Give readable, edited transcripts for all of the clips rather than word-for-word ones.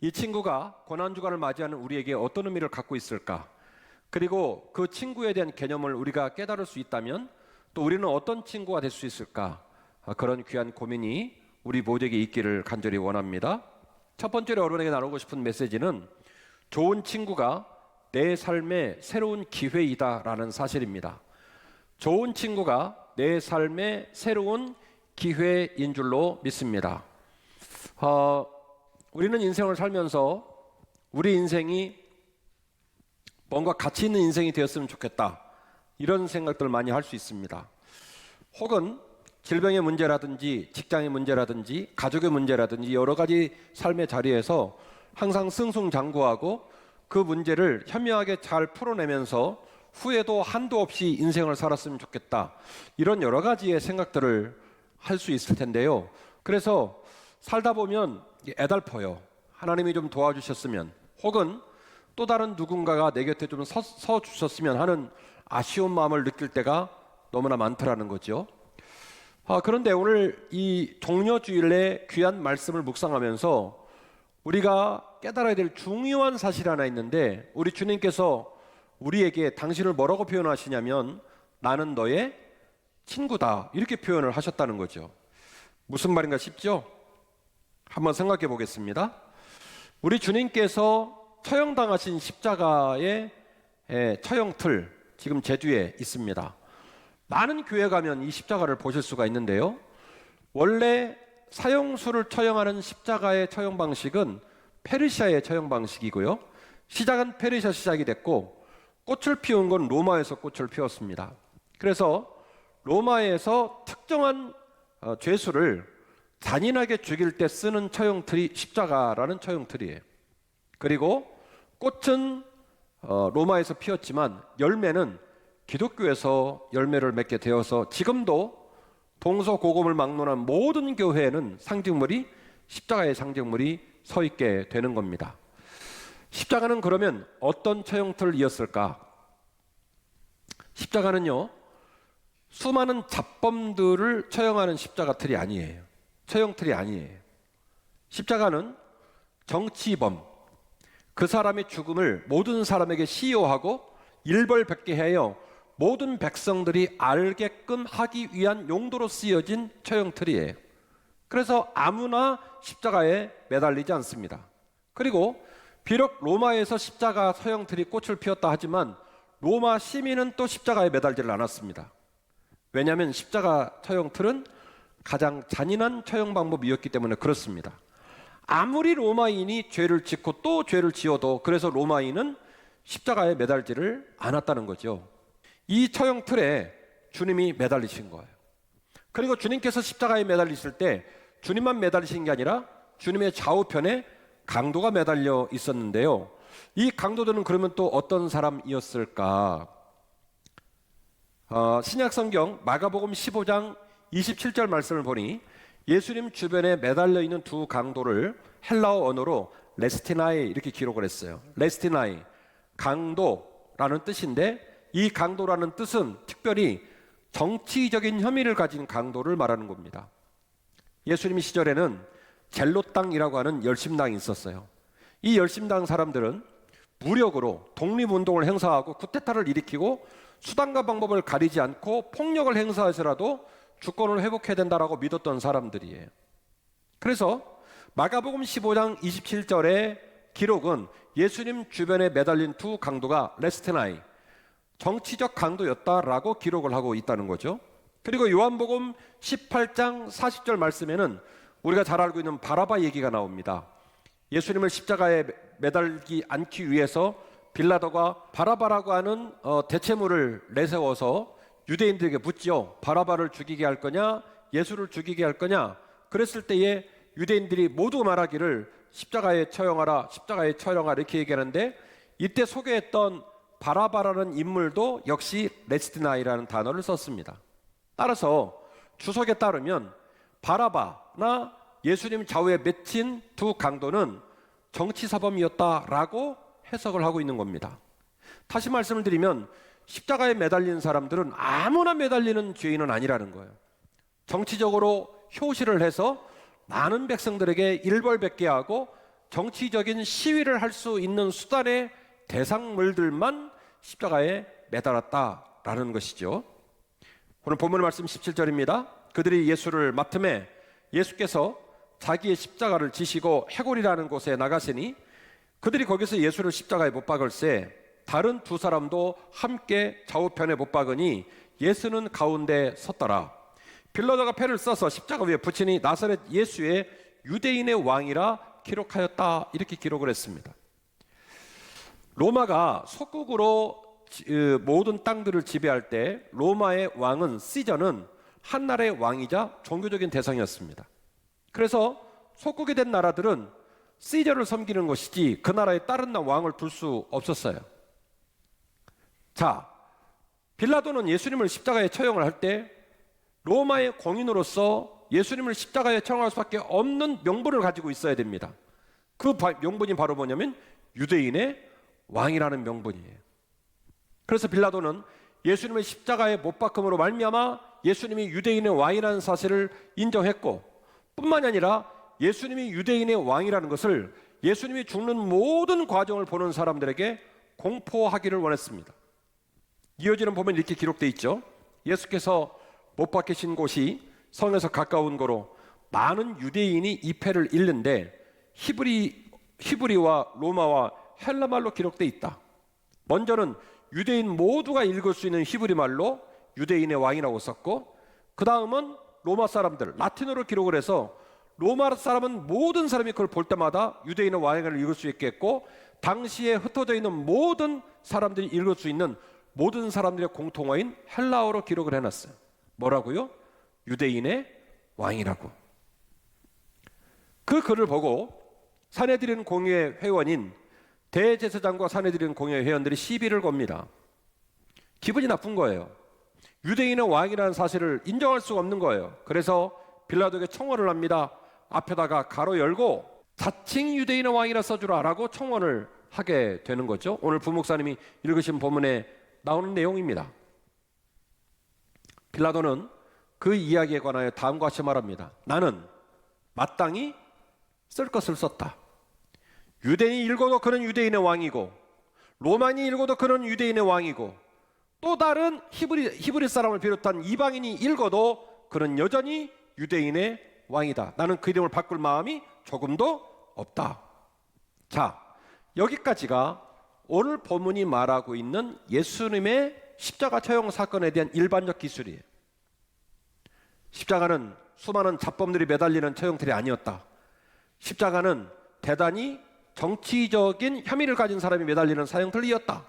이 친구가 고난주간을 맞이하는 우리에게 어떤 의미를 갖고 있을까? 그리고 그 친구에 대한 개념을 우리가 깨달을 수 있다면 또 우리는 어떤 친구가 될 수 있을까? 그런 귀한 고민이 우리 모두에게 있기를 간절히 원합니다. 첫 번째로 여러분에게 나누고 싶은 메시지는 좋은 친구가 내 삶의 새로운 기회이다라는 사실입니다. 좋은 친구가 내 삶의 새로운 기회인 줄로 믿습니다. 우리는 인생을 살면서 우리 인생이 뭔가 가치 있는 인생이 되었으면 좋겠다, 이런 생각들을 많이 할 수 있습니다. 혹은 질병의 문제라든지 직장의 문제라든지 가족의 문제라든지 여러 가지 삶의 자리에서 항상 승승장구하고 그 문제를 현명하게 잘 풀어내면서 후에도 한도 없이 인생을 살았으면 좋겠다, 이런 여러 가지의 생각들을 할 수 있을 텐데요. 그래서 살다 보면 애달퍼요. 하나님이 좀 도와주셨으면, 혹은 또 다른 누군가가 내 곁에 좀 서 주셨으면 하는 아쉬운 마음을 느낄 때가 너무나 많더라는 거죠. 그런데 오늘 이 종려주일에 귀한 말씀을 묵상하면서 우리가 깨달아야 될 중요한 사실이 하나 있는데, 우리 주님께서 우리에게 당신을 뭐라고 표현하시냐면 나는 너의 친구다, 이렇게 표현을 하셨다는 거죠. 무슨 말인가 싶죠? 한번 생각해 보겠습니다. 우리 주님께서 처형당하신 십자가의 처형틀, 지금 제주에 있습니다. 많은 교회 가면 이 십자가를 보실 수가 있는데요, 원래 사형수를 처형하는 십자가의 처형 방식은 페르시아의 처형 방식이고요, 시작은 페르시아 시작이 됐고 꽃을 피운 건 로마에서 꽃을 피웠습니다. 그래서 로마에서 특정한 죄수를 잔인하게 죽일 때 쓰는 처형틀이 십자가라는 처형틀이에요. 그리고 꽃은 로마에서 피었지만 열매는 기독교에서 열매를 맺게 되어서 지금도 동서고금을 막론한 모든 교회에는 상징물이, 십자가의 상징물이 서 있게 되는 겁니다. 십자가는 그러면 어떤 처형틀이었을까? 십자가는요, 수많은 잡범들을 처형하는 십자가 틀이 아니에요. 처형틀이 아니에요. 십자가는 정치범, 그 사람의 죽음을 모든 사람에게 시효하고 일벌백계 하여 모든 백성들이 알게끔 하기 위한 용도로 쓰여진 처형틀이에요. 그래서 아무나 십자가에 매달리지 않습니다. 그리고 비록 로마에서 십자가 처형틀이 꽃을 피웠다 하지만 로마 시민은 또 십자가에 매달지를 않았습니다. 왜냐하면 십자가 처형틀은 가장 잔인한 처형 방법이었기 때문에 그렇습니다. 아무리 로마인이 죄를 짓고 또 죄를 지어도 그래서 로마인은 십자가에 매달지를 않았다는 거죠. 이 처형틀에 주님이 매달리신 거예요. 그리고 주님께서 십자가에 매달리실 때 주님만 매달리신 게 아니라 주님의 좌우편에 강도가 매달려 있었는데요, 이 강도들은 그러면 또 어떤 사람이었을까? 신약성경 마가복음 15장 27절 말씀을 보니 예수님 주변에 매달려 있는 두 강도를 헬라어 언어로 레스티나이 이렇게 기록을 했어요. 레스티나이, 강도라는 뜻인데 이 강도라는 뜻은 특별히 정치적인 혐의를 가진 강도를 말하는 겁니다. 예수님 시절에는 젤롯당이라고 하는 열심당이 있었어요. 이 열심당 사람들은 무력으로 독립운동을 행사하고 쿠데타를 일으키고 수단과 방법을 가리지 않고 폭력을 행사해서라도 주권을 회복해야 된다라고 믿었던 사람들이에요. 그래서 마가복음 15장 27절의 기록은 예수님 주변에 매달린 두 강도가 레스테나이, 정치적 강도였다라고 기록을 하고 있다는 거죠. 그리고 요한복음 18장 40절 말씀에는 우리가 잘 알고 있는 바라바 얘기가 나옵니다. 예수님을 십자가에 매달기 않기 위해서 빌라도가 바라바라고 하는 대체물을 내세워서 유대인들에게 묻지요. 바라바를 죽이게 할 거냐, 예수를 죽이게 할 거냐. 그랬을 때에 유대인들이 모두 말하기를 십자가에 처형하라, 십자가에 처형하라 이렇게 얘기하는데, 이때 소개했던 바라바라는 인물도 역시 레스티나이라는 단어를 썼습니다. 따라서 주석에 따르면 바라바나 예수님 좌우에 맺힌 두 강도는 정치사범이었다라고 해석을 하고 있는 겁니다. 다시 말씀을 드리면 십자가에 매달린 사람들은 아무나 매달리는 죄인은 아니라는 거예요. 정치적으로 효시를 해서 많은 백성들에게 일벌백계하고 정치적인 시위를 할 수 있는 수단의 대상물들만 십자가에 매달았다라는 것이죠. 오늘 본문 말씀 17절입니다. 그들이 예수를 맡음에 예수께서 자기의 십자가를 지시고 해골이라는 곳에 나가시니 그들이 거기서 예수를 십자가에 못 박을새 다른 두 사람도 함께 좌우편에 못 박으니 예수는 가운데 섰더라. 빌라도가 패를 써서 십자가 위에 붙이니 나사렛 예수의 유대인의 왕이라 기록하였다. 이렇게 기록을 했습니다. 로마가 속국으로 모든 땅들을 지배할 때 로마의 왕은 시저는 한 나라의 왕이자 종교적인 대상이었습니다. 그래서 속국이 된 나라들은 시저를 섬기는 것이지 그 나라에 다른 왕을 둘 수 없었어요. 자, 빌라도는 예수님을 십자가에 처형을 할 때 로마의 공인으로서 예수님을 십자가에 처형할 수밖에 없는 명분을 가지고 있어야 됩니다. 그 명분이 바로 뭐냐면 유대인의 왕이라는 명분이에요. 그래서 빌라도는 예수님을 십자가에 못 박음으로 말미암아 예수님이 유대인의 왕이라는 사실을 인정했고, 뿐만이 아니라 예수님이 유대인의 왕이라는 것을 예수님이 죽는 모든 과정을 보는 사람들에게 공포하기를 원했습니다. 이어지는 보면 이렇게 기록되어 있죠. 예수께서 못 박히신 곳이 성에서 가까운 거로 많은 유대인이 이 패를 읽는데 히브리와 로마와 헬라말로 기록되어 있다. 먼저는 유대인 모두가 읽을 수 있는 히브리 말로 유대인의 왕이라고 썼고, 그 다음은 로마 사람들 라틴어로 기록을 해서 로마 사람은 모든 사람이 그걸 볼 때마다 유대인의 왕을 읽을 수 있게 했고, 당시에 흩어져 있는 모든 사람들이 읽을 수 있는 모든 사람들의 공통어인 헬라어로 기록을 해놨어요. 뭐라고요? 유대인의 왕이라고. 그 글을 보고 산헤드린 공의회 회원인 대제사장과 산헤드린 공의회 회원들이 시비를 겁니다. 기분이 나쁜 거예요. 유대인의 왕이라는 사실을 인정할 수가 없는 거예요. 그래서 빌라도에게 청원을 합니다. 앞에다가 가로 열고 자칭 유대인의 왕이라 써주라 라고 청원을 하게 되는 거죠. 오늘 부목사님이 읽으신 본문에 나오는 내용입니다. 빌라도는 그 이야기에 관하여 다음과 같이 말합니다. 나는 마땅히 쓸 것을 썼다. 유대인이 읽어도 그는 유대인의 왕이고, 로마인이 읽어도 그는 유대인의 왕이고, 또 다른 히브리 사람을 비롯한 이방인이 읽어도 그는 여전히 유대인의 왕이다. 나는 그 이름을 바꿀 마음이 조금도 없다. 자, 여기까지가 오늘 본문이 말하고 있는 예수님의 십자가 처형 사건에 대한 일반적 기술이에요. 십자가는 수많은 잡범들이 매달리는 처형틀이 아니었다. 십자가는 대단히 정치적인 혐의를 가진 사람이 매달리는 사형틀이었다.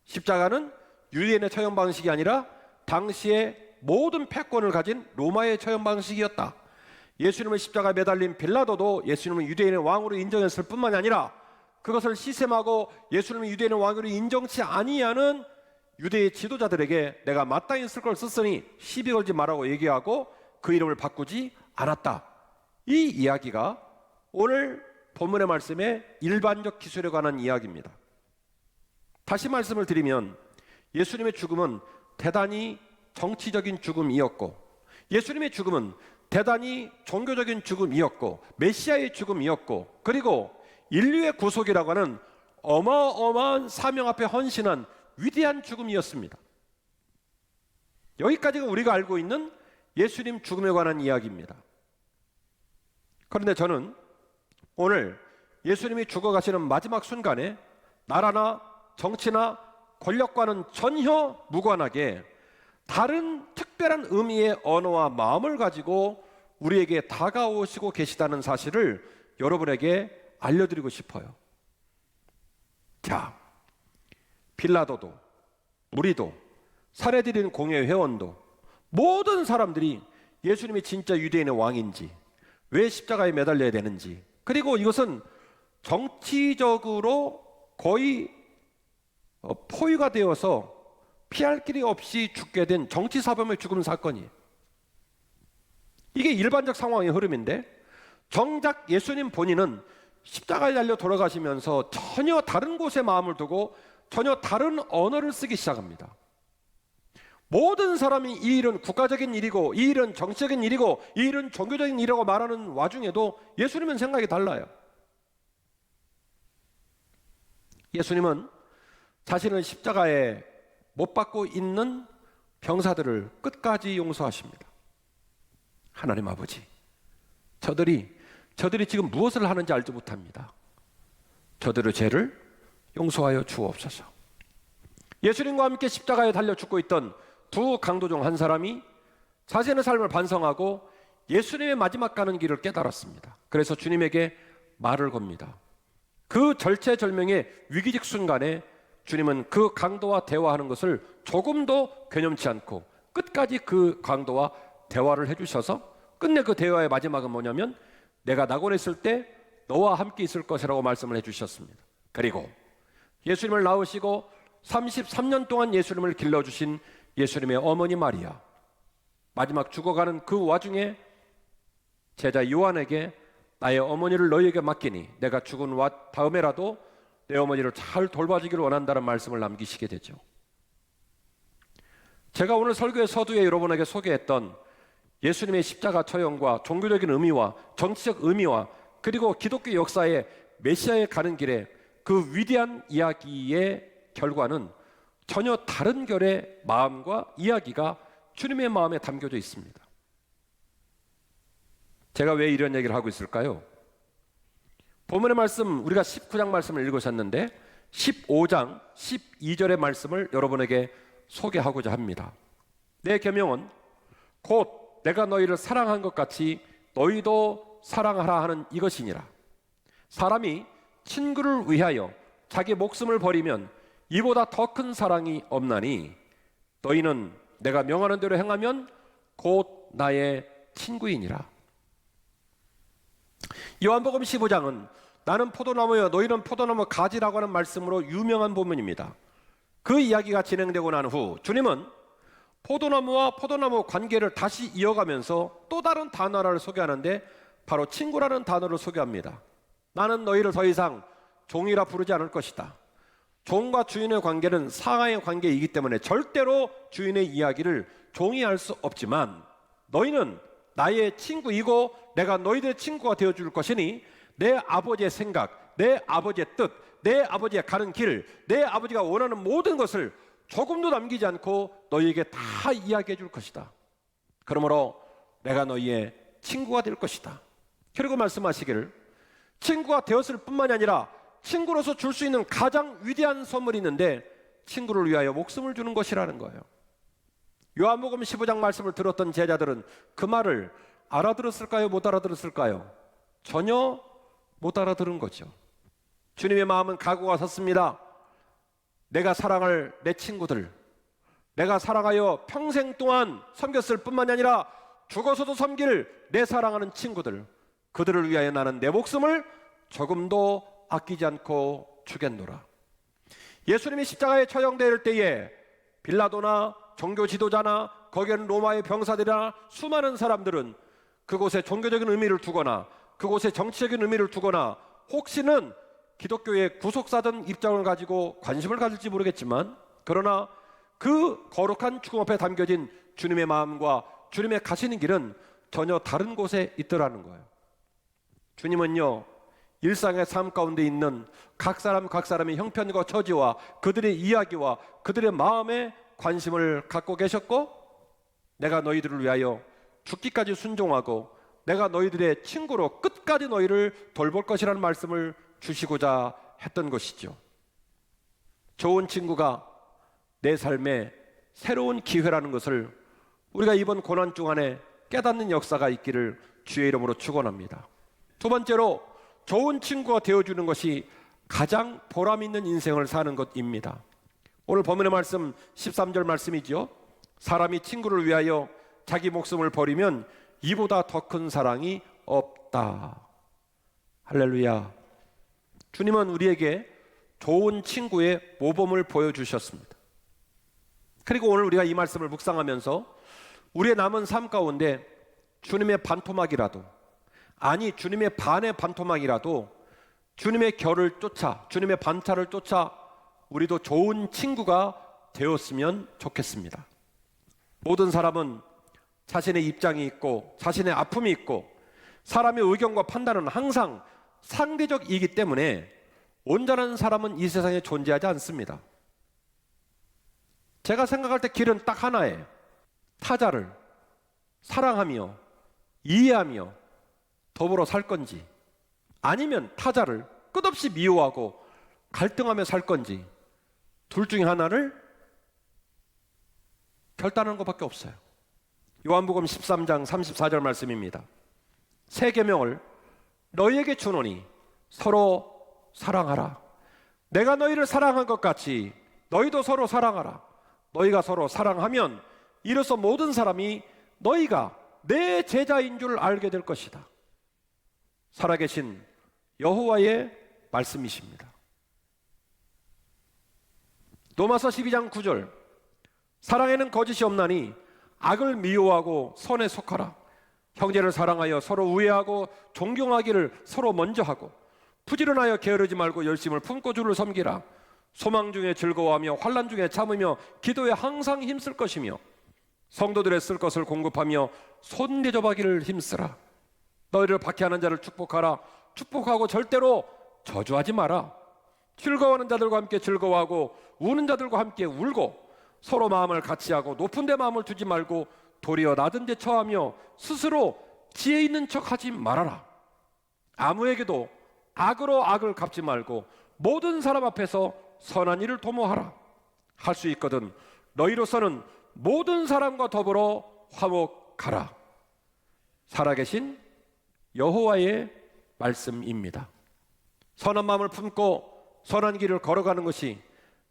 십자가는 유대인의 처형 방식이 아니라 당시의 모든 패권을 가진 로마의 처형 방식이었다. 예수님을 십자가에 매달린 빌라도도 예수님을 유대인의 왕으로 인정했을 뿐만이 아니라 그것을 시샘하고 예수님을 유대인의 왕으로 인정치 아니하는 유대의 지도자들에게 내가 마땅히 쓸 걸 썼으니 시비 걸지 말라고 얘기하고 그 이름을 바꾸지 않았다. 이 이야기가 오늘 본문의 말씀의 일반적 기술에 관한 이야기입니다. 다시 말씀을 드리면 예수님의 죽음은 대단히 정치적인 죽음이었고, 예수님의 죽음은 대단히 종교적인 죽음이었고, 메시아의 죽음이었고, 그리고 인류의 구속이라고 하는 어마어마한 사명 앞에 헌신한 위대한 죽음이었습니다. 여기까지가 우리가 알고 있는 예수님 죽음에 관한 이야기입니다. 그런데 저는 오늘 예수님이 죽어가시는 마지막 순간에 나라나 정치나 권력과는 전혀 무관하게 다른 특별한 의미의 언어와 마음을 가지고 우리에게 다가오시고 계시다는 사실을 여러분에게 알려드리고 싶어요. 자, 빌라도도, 우리도, 산헤드린 공회 회원도, 모든 사람들이 예수님이 진짜 유대인의 왕인지, 왜 십자가에 매달려야 되는지, 그리고 이것은 정치적으로 거의 포위가 되어서 피할 길이 없이 죽게 된 정치사범의 죽음 사건이에요. 이게 일반적 상황의 흐름인데, 정작 예수님 본인은 십자가에 달려 돌아가시면서 전혀 다른 곳에 마음을 두고 전혀 다른 언어를 쓰기 시작합니다. 모든 사람이 이 일은 국가적인 일이고, 이 일은 정치적인 일이고, 이 일은 종교적인 일이라고 말하는 와중에도 예수님은 생각이 달라요. 예수님은 자신을 십자가에 못 박고 있는 병사들을 끝까지 용서하십니다. 하나님 아버지, 저들이 지금 무엇을 하는지 알지 못합니다. 저들의 죄를 용서하여 주옵소서. 예수님과 함께 십자가에 달려 죽고 있던 두 강도 중 한 사람이 자신의 삶을 반성하고 예수님의 마지막 가는 길을 깨달았습니다. 그래서 주님에게 말을 겁니다. 그 절체절명의 위기적 순간에 주님은 그 강도와 대화하는 것을 조금도 괴념치 않고 끝까지 그 강도와 대화를 해주셔서 끝내 그 대화의 마지막은 뭐냐면 내가 낙원에 있을 때 너와 함께 있을 것이라고 말씀을 해주셨습니다. 그리고 예수님을 낳으시고 33년 동안 예수님을 길러주신 예수님의 어머니 마리아, 마지막 죽어가는 그 와중에 제자 요한에게 나의 어머니를 너희에게 맡기니 내가 죽은 다음에라도 내 어머니를 잘 돌봐주기를 원한다는 말씀을 남기시게 되죠. 제가 오늘 설교의 서두에 여러분에게 소개했던 예수님의 십자가 처형과 종교적인 의미와 정치적 의미와 그리고 기독교 역사의 메시아에 가는 길에 그 위대한 이야기의 결과는 전혀 다른 결의 마음과 이야기가 주님의 마음에 담겨져 있습니다. 제가 왜 이런 얘기를 하고 있을까요? 본문의 말씀, 우리가 19장 말씀을 읽으셨는데 15장 12절의 말씀을 여러분에게 소개하고자 합니다. 내 계명은 곧 내가 너희를 사랑한 것 같이 너희도 사랑하라 하는 이것이니라. 사람이 친구를 위하여 자기 목숨을 버리면 이보다 더 큰 사랑이 없나니 너희는 내가 명하는 대로 행하면 곧 나의 친구이니라. 요한복음 15장은 나는 포도나무여 너희는 포도나무 가지라고 하는 말씀으로 유명한 본문입니다. 그 이야기가 진행되고 난 후 주님은 포도나무와 포도나무 관계를 다시 이어가면서 또 다른 단어 하나를 소개하는데 바로 친구라는 단어를 소개합니다. 나는 너희를 더 이상 종이라 부르지 않을 것이다. 종과 주인의 관계는 상하의 관계이기 때문에 절대로 주인의 이야기를 종이 할 수 없지만 너희는 나의 친구이고 내가 너희들의 친구가 되어줄 것이니 내 아버지의 생각, 내 아버지의 뜻, 내 아버지의 가는 길, 내 아버지가 원하는 모든 것을 조금도 남기지 않고 너희에게 다 이야기해 줄 것이다. 그러므로 내가 너희의 친구가 될 것이다. 그리고 말씀하시기를 친구가 되었을 뿐만이 아니라 친구로서 줄 수 있는 가장 위대한 선물이 있는데 친구를 위하여 목숨을 주는 것이라는 거예요. 요한복음 15장 말씀을 들었던 제자들은 그 말을 알아들었을까요? 못 알아들었을까요? 전혀 못 알아들은 거죠. 주님의 마음은 각오가 섰습니다. 내가 사랑할 내 친구들, 내가 사랑하여 평생 동안 섬겼을 뿐만이 아니라 죽어서도 섬길 내 사랑하는 친구들, 그들을 위하여 나는 내 목숨을 조금도 아끼지 않고 주겠노라. 예수님이 십자가에 처형될 때에 빌라도나 종교 지도자나 거기에는 로마의 병사들이나 수많은 사람들은 그곳에 종교적인 의미를 두거나 그곳에 정치적인 의미를 두거나 혹시는 기독교의 구속사든 입장을 가지고 관심을 가질지 모르겠지만 그러나 그 거룩한 죽음 앞에 담겨진 주님의 마음과 주님의 가시는 길은 전혀 다른 곳에 있더라는 거예요. 주님은요, 일상의 삶 가운데 있는 각 사람의 형편과 처지와 그들의 이야기와 그들의 마음에 관심을 갖고 계셨고 내가 너희들을 위하여 죽기까지 순종하고 내가 너희들의 친구로 끝까지 너희를 돌볼 것이라는 말씀을 주시고자 했던 것이죠. 좋은 친구가 내 삶에 새로운 기회라는 것을 우리가 이번 고난 중간에 깨닫는 역사가 있기를 주의 이름으로 축원합니다. 두 번째로 좋은 친구가 되어주는 것이 가장 보람 있는 인생을 사는 것입니다. 오늘 본문의 말씀 13절 말씀이죠. 사람이 친구를 위하여 자기 목숨을 버리면 이보다 더 큰 사랑이 없다. 할렐루야. 주님은 우리에게 좋은 친구의 모범을 보여주셨습니다. 그리고 오늘 우리가 이 말씀을 묵상하면서 우리의 남은 삶 가운데 주님의 반토막이라도, 아니 주님의 반의 반토막이라도 주님의 결을 쫓아, 주님의 반차를 쫓아 우리도 좋은 친구가 되었으면 좋겠습니다. 모든 사람은 자신의 입장이 있고 자신의 아픔이 있고 사람의 의견과 판단은 항상 상대적이기 때문에 온전한 사람은 이 세상에 존재하지 않습니다. 제가 생각할 때 길은 딱 하나예요. 타자를 사랑하며 이해하며 더불어 살 건지, 아니면 타자를 끝없이 미워하고 갈등하며 살 건지, 둘 중에 하나를 결단하는 것밖에 없어요. 요한복음 13장 34절 말씀입니다. 새 계명을 너희에게 주노니 서로 사랑하라. 내가 너희를 사랑한 것 같이 너희도 서로 사랑하라. 너희가 서로 사랑하면 이로써 모든 사람이 너희가 내 제자인 줄 알게 될 것이다. 살아계신 여호와의 말씀이십니다. 로마서 12장 9절, 사랑에는 거짓이 없나니 악을 미워하고 선에 속하라. 형제를 사랑하여 서로 우애하고 존경하기를 서로 먼저 하고, 부지런하여 게으르지 말고 열심을 품고 주를 섬기라. 소망 중에 즐거워하며 환난 중에 참으며 기도에 항상 힘쓸 것이며 성도들의 쓸 것을 공급하며 손대접하기를 힘쓰라. 너희를 박해하는 자를 축복하라. 축복하고 절대로 저주하지 마라. 즐거워하는 자들과 함께 즐거워하고 우는 자들과 함께 울고, 서로 마음을 같이 하고 높은 데 마음을 두지 말고 도리어 낮은 데 처하며 스스로 지혜 있는 척하지 말아라. 아무에게도 악으로 악을 갚지 말고 모든 사람 앞에서 선한 일을 도모하라. 할 수 있거든 너희로서는 모든 사람과 더불어 화목하라. 살아계신 여호와의 말씀입니다. 선한 마음을 품고 선한 길을 걸어가는 것이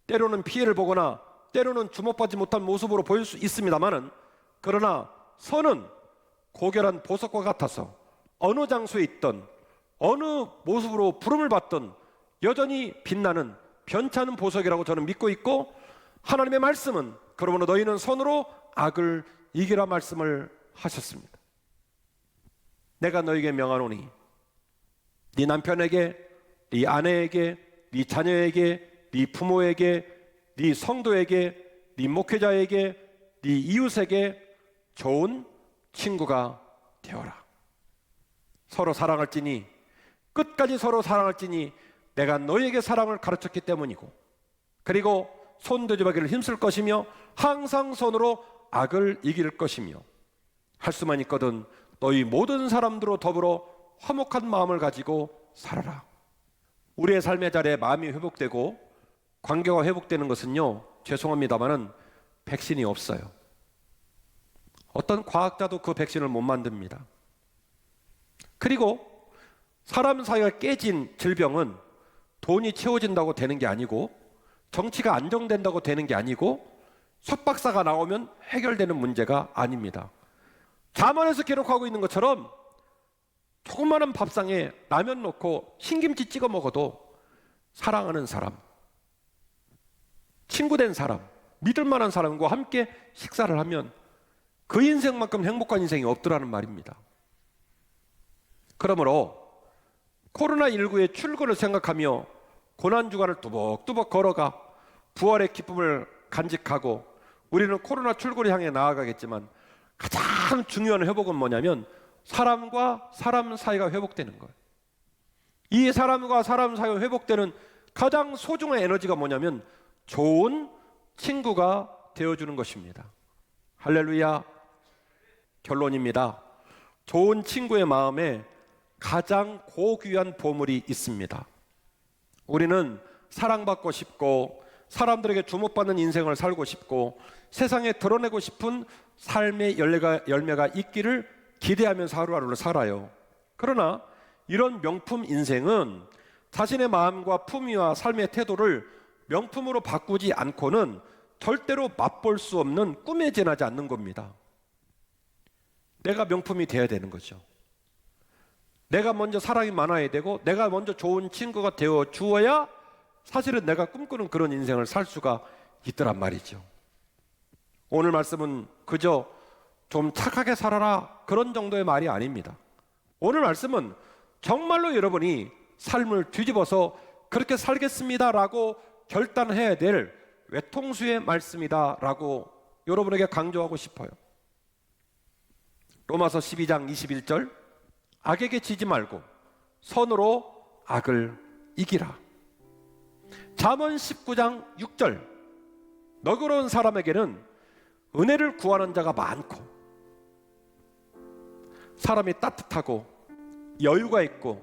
때로는 피해를 보거나 때로는 주목받지 못한 모습으로 보일 수 있습니다만은, 그러나 선은 고결한 보석과 같아서 어느 장소에 있던 어느 모습으로 부름을 받던 여전히 빛나는 변찮은 보석이라고 저는 믿고 있고, 하나님의 말씀은 그러므로 너희는 선으로 악을 이기라 말씀을 하셨습니다. 내가 너에게 명하노니 네 남편에게, 네 아내에게, 네 자녀에게, 네 부모에게, 네 성도에게, 네 목회자에게, 네 이웃에게 좋은 친구가 되어라. 서로 사랑할지니, 끝까지 서로 사랑할지니 내가 너희에게 사랑을 가르쳤기 때문이고, 그리고 손대접하기를 힘쓸 것이며 항상 손으로 악을 이길 것이며, 할 수만 있거든 너희 모든 사람들로 더불어 화목한 마음을 가지고 살아라. 우리의 삶의 자리에 마음이 회복되고 관계가 회복되는 것은요, 죄송합니다마는 백신이 없어요. 어떤 과학자도 그 백신을 못 만듭니다. 그리고 사람 사이가 깨진 질병은 돈이 채워진다고 되는 게 아니고, 정치가 안정된다고 되는 게 아니고, 석박사가 나오면 해결되는 문제가 아닙니다. 잠언에서 기록하고 있는 것처럼 조그마한 밥상에 라면 넣고 신김치 찍어 먹어도 사랑하는 사람, 친구된 사람, 믿을 만한 사람과 함께 식사를 하면 그 인생만큼 행복한 인생이 없더라는 말입니다. 그러므로 코로나19의 출근을 생각하며 고난주간을 뚜벅뚜벅 걸어가 부활의 기쁨을 간직하고, 우리는 코로나 출근을 향해 나아가겠지만 가장 중요한 회복은 뭐냐면 사람과 사람 사이가 회복되는 거예요. 이 사람과 사람 사이가 회복되는 가장 소중한 에너지가 뭐냐면 좋은 친구가 되어주는 것입니다. 할렐루야. 결론입니다. 좋은 친구의 마음에 가장 고귀한 보물이 있습니다. 우리는 사랑받고 싶고 사람들에게 주목받는 인생을 살고 싶고 세상에 드러내고 싶은 삶의 열매가 있기를 기대하면서 하루하루를 살아요. 그러나 이런 명품 인생은 자신의 마음과 품위와 삶의 태도를 명품으로 바꾸지 않고는 절대로 맛볼 수 없는 꿈에 지나지 않는 겁니다. 내가 명품이 돼야 되는 거죠. 내가 먼저 사랑이 많아야 되고 내가 먼저 좋은 친구가 되어 주어야 사실은 내가 꿈꾸는 그런 인생을 살 수가 있더란 말이죠. 오늘 말씀은 그저 좀 착하게 살아라 그런 정도의 말이 아닙니다. 오늘 말씀은 정말로 여러분이 삶을 뒤집어서 그렇게 살겠습니다라고 결단해야 될 외통수의 말씀이다라고 여러분에게 강조하고 싶어요. 로마서 12장 21절, 악에게 지지 말고 선으로 악을 이기라. 잠언 19장 6절, 너그러운 사람에게는 은혜를 구하는 자가 많고 사람이 따뜻하고 여유가 있고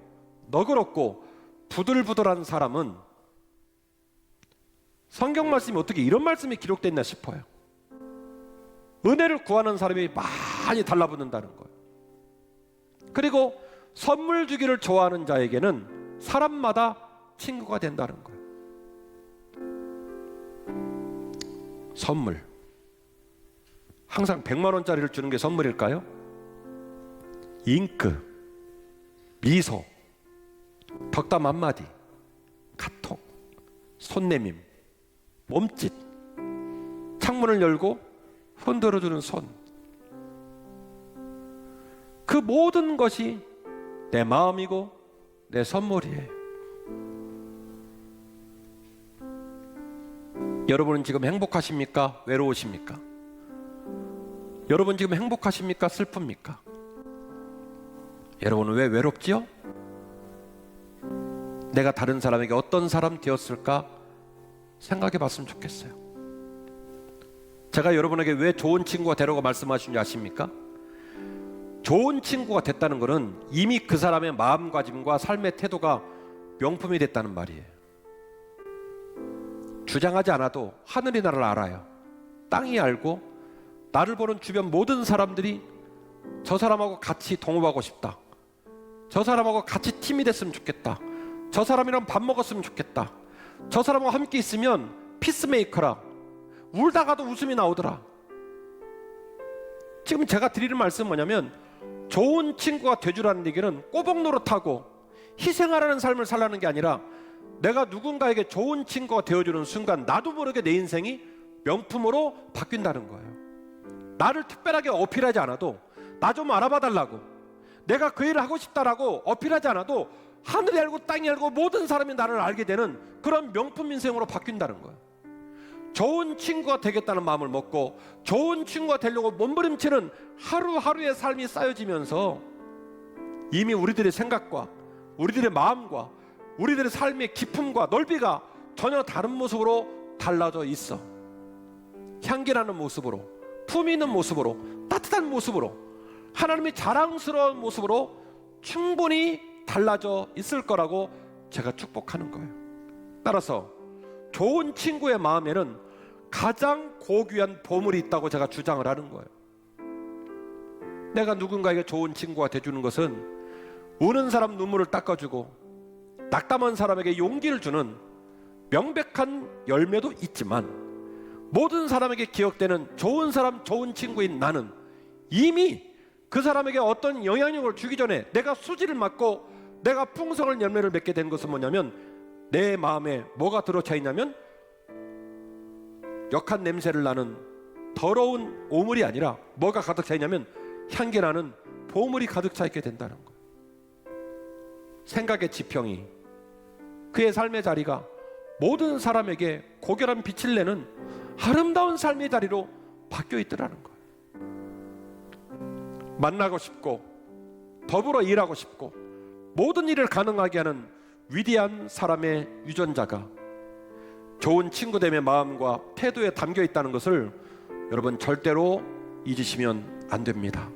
너그럽고 부들부들한 사람은, 성경 말씀이 어떻게 이런 말씀이 기록됐나 싶어요. 은혜를 구하는 사람이 많이 달라붙는다는 거예요. 그리고 선물 주기를 좋아하는 자에게는 사람마다 친구가 된다는 거예요. 선물, 항상 100만 원짜리를 주는 게 선물일까요? 잉크, 미소, 덕담 한마디, 카톡, 손내밈, 몸짓, 창문을 열고 흔들어주는 손, 그 모든 것이 내 마음이고 내 선물이에요. 여러분은 지금 행복하십니까? 외로우십니까? 여러분 지금 행복하십니까? 슬픕니까? 여러분은 왜 외롭지요? 내가 다른 사람에게 어떤 사람 되었을까 생각해 봤으면 좋겠어요. 제가 여러분에게 왜 좋은 친구가 되라고 말씀하신 줄 아십니까? 좋은 친구가 됐다는 것은 이미 그 사람의 마음가짐과 삶의 태도가 명품이 됐다는 말이에요. 주장하지 않아도 하늘이 나를 알아요. 땅이 알고, 나를 보는 주변 모든 사람들이 저 사람하고 같이 동업하고 싶다, 저 사람하고 같이 팀이 됐으면 좋겠다, 저 사람이랑 밥 먹었으면 좋겠다, 저 사람하고 함께 있으면 피스메이커라, 울다가도 웃음이 나오더라. 지금 제가 드리는 말씀은 뭐냐면, 좋은 친구가 되주라는 얘기는 꼬복 노릇하고 희생하라는 삶을 살라는 게 아니라, 내가 누군가에게 좋은 친구가 되어주는 순간 나도 모르게 내 인생이 명품으로 바뀐다는 거예요. 나를 특별하게 어필하지 않아도, 나 좀 알아봐 달라고, 내가 그 일을 하고 싶다라고 어필하지 않아도 하늘이 알고 땅이 알고 모든 사람이 나를 알게 되는 그런 명품 인생으로 바뀐다는 거예요. 좋은 친구가 되겠다는 마음을 먹고 좋은 친구가 되려고 몸부림치는 하루하루의 삶이 쌓여지면서 이미 우리들의 생각과 우리들의 마음과 우리들의 삶의 깊음과 넓이가 전혀 다른 모습으로 달라져 있어. 향기나는 모습으로, 품위 있는 모습으로, 따뜻한 모습으로, 하나님이 자랑스러운 모습으로 충분히 달라져 있을 거라고 제가 축복하는 거예요. 따라서 좋은 친구의 마음에는 가장 고귀한 보물이 있다고 제가 주장을 하는 거예요. 내가 누군가에게 좋은 친구가 돼주는 것은 우는 사람 눈물을 닦아주고 낙담한 사람에게 용기를 주는 명백한 열매도 있지만, 모든 사람에게 기억되는 좋은 사람, 좋은 친구인 나는 이미 그 사람에게 어떤 영향력을 주기 전에 내가 수지를 맞고 내가 풍성한 열매를 맺게 된 것은 뭐냐면, 내 마음에 뭐가 들어차 있냐면 역한 냄새를 나는 더러운 오물이 아니라 뭐가 가득 차 있냐면 향기 나는 보물이 가득 차 있게 된다는 거예요. 생각의 지평이, 그의 삶의 자리가 모든 사람에게 고결한 빛을 내는 아름다운 삶의 자리로 바뀌어 있더라는 거예요. 만나고 싶고 더불어 일하고 싶고 모든 일을 가능하게 하는 위대한 사람의 유전자가 좋은 친구됨의 마음과 태도에 담겨 있다는 것을 여러분 절대로 잊으시면 안 됩니다.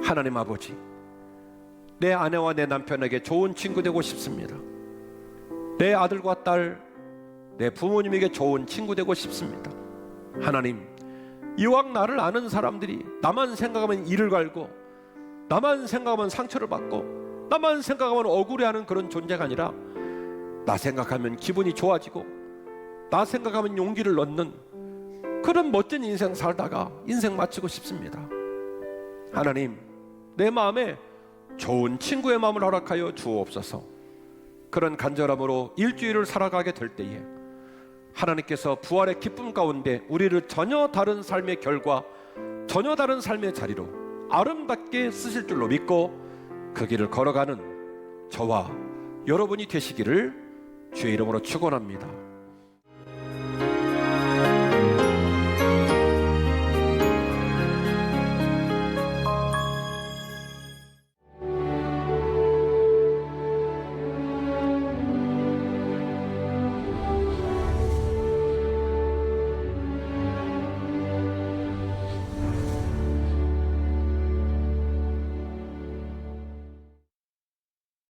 하나님 아버지, 내 아내와 내 남편에게 좋은 친구 되고 싶습니다. 내 아들과 딸, 내 부모님에게 좋은 친구 되고 싶습니다. 하나님, 이왕 나를 아는 사람들이 나만 생각하면 이를 갈고, 나만 생각하면 상처를 받고, 나만 생각하면 억울해하는 그런 존재가 아니라 나 생각하면 기분이 좋아지고 나 생각하면 용기를 얻는 그런 멋진 인생 살다가 인생 마치고 싶습니다. 하나님, 내 마음에 좋은 친구의 마음을 허락하여 주옵소서. 그런 간절함으로 일주일을 살아가게 될 때에 하나님께서 부활의 기쁨 가운데 우리를 전혀 다른 삶의 결과, 전혀 다른 삶의 자리로 아름답게 쓰실 줄로 믿고 그 길을 걸어가는 저와 여러분이 되시기를 주의 이름으로 축원합니다.